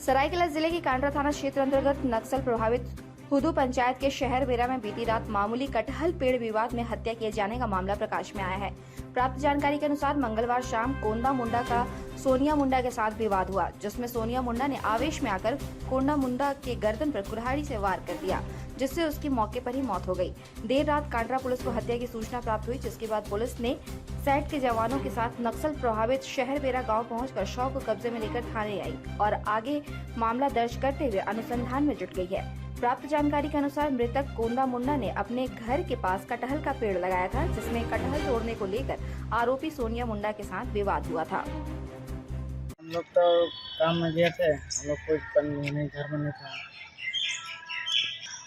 सरायकेला जिले के कांड्रा थाना क्षेत्र अंतर्गत नक्सल प्रभावित हुदू पंचायत के शहर बेरा में बीती रात मामूली कटहल पेड़ विवाद में हत्या किए जाने का मामला प्रकाश में आया है। प्राप्त जानकारी के अनुसार मंगलवार शाम कोंदा मुंडा का सोनिया मुंडा के साथ विवाद हुआ, जिसमें सोनिया मुंडा ने आवेश में आकर कोंडा मुंडा के गर्दन पर कुल्हाड़ी से वार कर दिया, जिससे उसकी मौके पर ही मौत हो गई। देर रात कांड्रा पुलिस को हत्या की सूचना प्राप्त हुई, जिसके बाद पुलिस ने सैट के जवानों के साथ नक्सल प्रभावित शहर बेरा गाँव पहुँचकर शव को कब्जे में लेकर थाने आई और आगे मामला दर्ज करते हुए अनुसंधान में जुट गई है। प्राप्त जानकारी के अनुसार मृतक कोंदा मुंडा ने अपने घर के पास कटहल का पेड़ लगाया था, जिसमें कटहल तोड़ने को लेकर आरोपी सोनिया मुंडा के साथ विवाद हुआ था। हम लोग तो काम में गए थे, हम लोग कोई नहीं घर में नहीं था।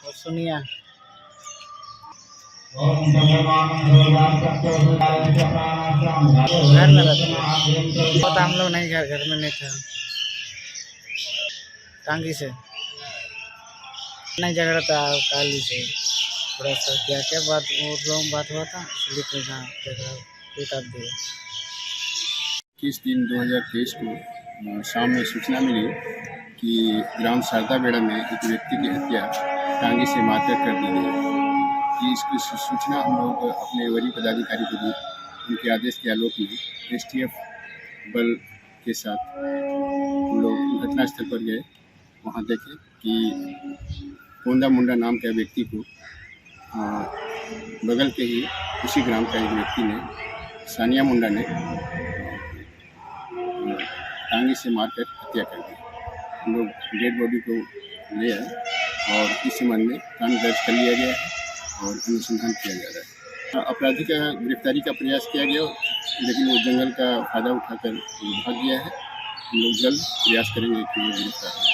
और सोनिया घर में रहता तो हम लोग नहीं घर में नहीं था। टांगी से नहीं झगड़ा था, काली से थोड़ा सा क्या बात हुआ था, इसलिए झगड़ा दिया। 21 3 2023 को शाम में सूचना मिली कि ग्राम शारदा बेड़ा में एक व्यक्ति की हत्या टांगी से मारकर कर दी गई कि इसकी सूचना हम लोग अपने वरीय पदाधिकारी को दी। उनके आदेश के आलोक में STF बल के साथ हम लोग घटनास्थल पर गए। वहाँ देखे कि कोंदा मुंडा नाम के व्यक्ति को बगल के ही उसी ग्राम का एक व्यक्ति ने सानिया मुंडा ने टांगी से मारकर हत्या कर दी। हम लोग डेड बॉडी को ले आए और इस संबंध में कांड दर्ज कर लिया गया है और अनुसंधान किया जा रहा है। अपराधी का गिरफ्तारी का प्रयास किया गया, लेकिन वो जंगल का फायदा उठाकर भाग गया है। हम लोग जल्द प्रयास करेंगे कि वो गिरफ्तार हो।